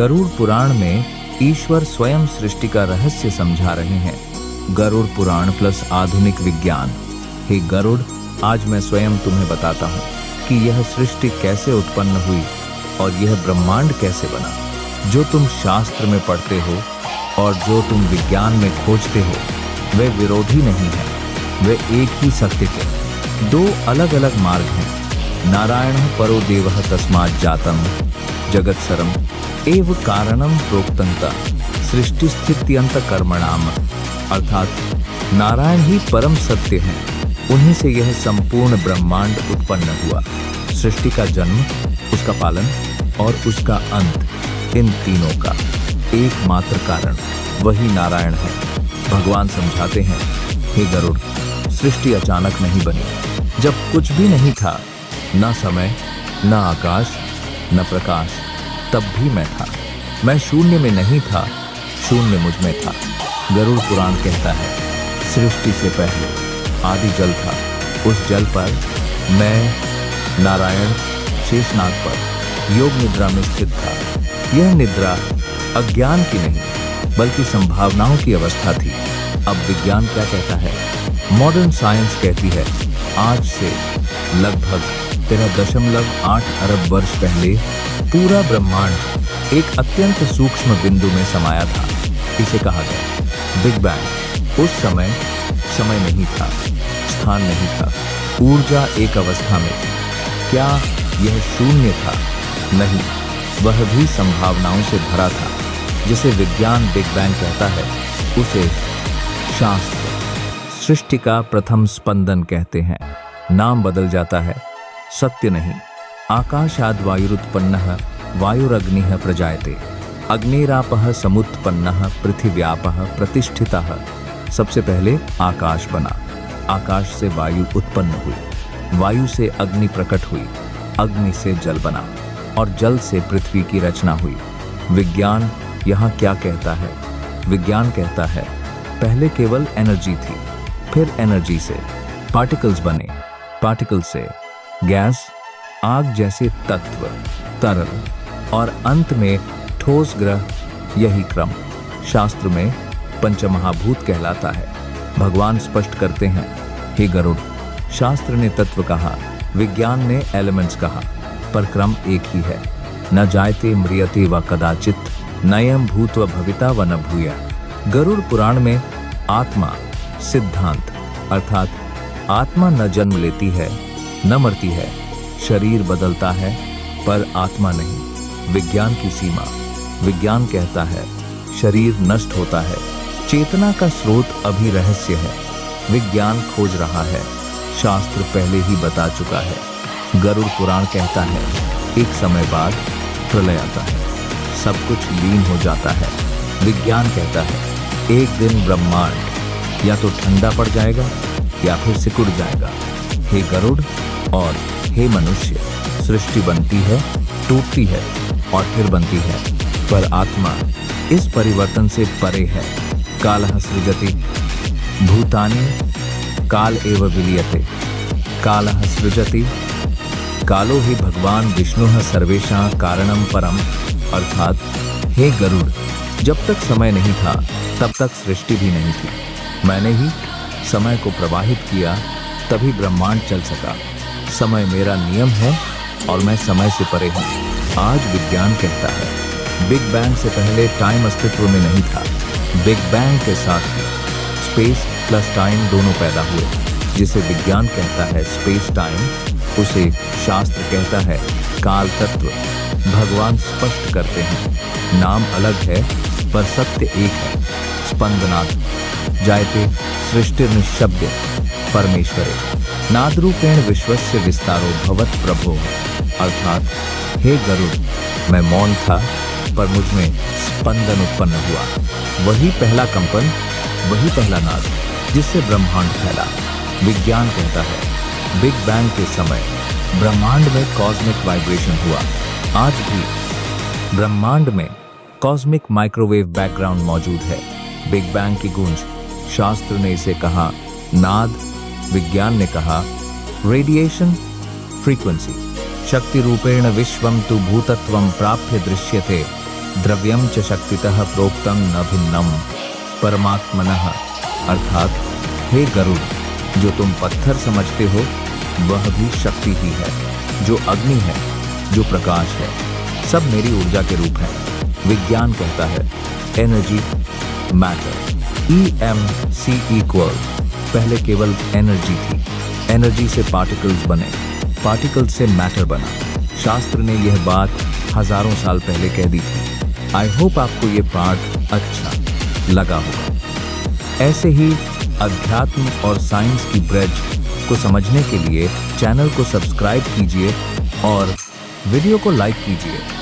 गरुड़ पुराण में ईश्वर स्वयं सृष्टि का रहस्य समझा रहे हैं। गरुड़ पुराण प्लस आधुनिक विज्ञान। हे गरुड़, आज मैं स्वयं तुम्हें बताता हूँ कि यह सृष्टि कैसे उत्पन्न हुई और यह ब्रह्मांड कैसे बना। जो तुम शास्त्र में पढ़ते हो और जो तुम विज्ञान में खोजते हो वे विरोधी नहीं है, वे एक ही सत्य के दो अलग अलग मार्ग हैं। नारायण परो देवः तस्मात् जातम् जगत्सरम् एव कारणम प्रोक्तंता सृष्टि स्थित्यंत कर्मणाम। अर्थात नारायण ही परम सत्य हैं, उन्हीं से यह संपूर्ण ब्रह्मांड उत्पन्न हुआ। सृष्टि का जन्म, उसका पालन और उसका अंत, इन तीनों का एकमात्र कारण वही नारायण है। भगवान समझाते हैं, हे गरुड़, सृष्टि अचानक नहीं बनी। जब कुछ भी नहीं था, न समय, न आकाश, न प्रकाश, तब भी मैं था। मैं शून्य में नहीं था, शून्य मुझ में था। गरुड़ पुराण कहता है, सृष्टि से पहले आदि जल था। उस जल पर मैं नारायण शेषनाग पर योग निद्रा में स्थित था। यह निद्रा अज्ञान की नहीं बल्कि संभावनाओं की अवस्था थी। अब विज्ञान क्या कहता है? मॉडर्न साइंस कहती है, आज से लगभग 13.8 अरब वर्ष पहले पूरा ब्रह्मांड एक अत्यंत सूक्ष्म बिंदु में समाया था। इसे कहा गया बिग बैंग। उस समय समय नहीं था, स्थान नहीं था, ऊर्जा एक अवस्था में थी। क्या यह शून्य था? नहीं, वह भी संभावनाओं से भरा था। जिसे विज्ञान बिग बैंग कहता है, उसे शास्त्र सृष्टि का प्रथम स्पंदन कहते हैं। नाम बदल जाता है, सत्य नहीं। आकाशाद वायुरुत्पन्नः वायुरग्निः प्रजायते, अग्निरापः समुत्पन्नः पृथिव्यापः प्रतिष्ठितः। सबसे पहले आकाश बना, आकाश से वायु उत्पन्न हुई, वायु से अग्नि प्रकट हुई, अग्नि से जल बना और जल से पृथ्वी की रचना हुई। विज्ञान यहाँ क्या कहता है? विज्ञान कहता है, पहले केवल एनर्जी थी, फिर एनर्जी से पार्टिकल्स बने, पार्टिकल से गैस, आग जैसे तत्व, तरल और अंत में ठोस ग्रह। यही क्रम शास्त्र में पंचमहाभूत कहलाता है। भगवान स्पष्ट करते हैं, हे गरुड़, शास्त्र ने तत्व कहा, विज्ञान ने एलिमेंट्स कहा, पर क्रम एक ही है। न जायते म्रियते व कदाचित नयम भूत्वा भविता व न भूया। गरुड़ पुराण में आत्मा सिद्धांत, अर्थात आत्मा न जन्म लेती है न मरती है, शरीर बदलता है पर आत्मा नहीं। विज्ञान की सीमा, विज्ञान कहता है शरीर नष्ट होता है, चेतना का स्रोत अभी रहस्य है। विज्ञान खोज रहा है, शास्त्र पहले ही बता चुका है। गरुड़ पुराण कहता है, एक समय बाद प्रलय आता है, सब कुछ लीन हो जाता है। विज्ञान कहता है, एक दिन ब्रह्मांड या तो ठंडा पड़ जाएगा या फिर सिकुड़ जाएगा। हे गरुड़ और हे मनुष्य, सृष्टि बनती है, टूटती है और फिर बनती है, पर आत्मा इस परिवर्तन से परे है। कालः सृजति भूतानि काल एव विलीयते, कालः सृजति कालो ही भगवान विष्णुः सर्वेषां कारणं परम। अर्थात हे गरुड़, जब तक समय नहीं था तब तक सृष्टि भी नहीं थी। मैंने ही समय को प्रवाहित किया, तभी ब्रह्मांड चल सका। समय मेरा नियम है और मैं समय से परे हूँ। आज विज्ञान कहता है, बिग बैंग से पहले टाइम अस्तित्व में नहीं था। बिग बैंग के साथ ही स्पेस प्लस टाइम दोनों पैदा हुए। जिसे विज्ञान कहता है स्पेस टाइम, उसे शास्त्र कहता है काल तत्व। भगवान स्पष्ट करते हैं, नाम अलग है पर सत्य एक है। स्पंदनात् जायते सृष्टिर्निःशब्दे परमेश्वरे नादरूपेण विश्वस्य विस्तारो भवत् प्रभो। अर्थात हे गरुड़, मैं मौन था पर मुझ में स्पंदन उत्पन्न हुआ। वही पहला कंपन, वही पहला नाद जिससे ब्रह्मांड फैला। विज्ञान कहता है, बिग बैंग के समय ब्रह्मांड में कॉस्मिक वाइब्रेशन हुआ। आज भी ब्रह्मांड में कॉस्मिक माइक्रोवेव बैकग्राउंड मौजूद है। बिग बैंग की गूंज, शास्त्र ने इसे कहा नाद, विज्ञान ने कहा रेडिएशन फ्रीक्वेंसी। शक्ति रूपेण विश्वम तु भूतत्वम प्राप्य दृश्यते द्रव्यम च शक्तितः प्रोक्तम न भिन्नम परमात्मनः। अर्थात हे गरुड़, जो तुम पत्थर समझते हो वह भी शक्ति ही है, जो अग्नि है, जो प्रकाश है, सब मेरी ऊर्जा के रूप हैं। विज्ञान कहता है एनर्जी मैटर। EMC इक्वल पहले केवल एनर्जी थी, एनर्जी से पार्टिकल्स बने, पार्टिकल्स से मैटर बना। शास्त्र ने यह बात हजारों साल पहले कह दी थी। आई होप आपको ये पाठ अच्छा लगा होगा। ऐसे ही अध्यात्म और साइंस की ब्रिज को समझने के लिए चैनल को सब्सक्राइब कीजिए और वीडियो को लाइक कीजिए।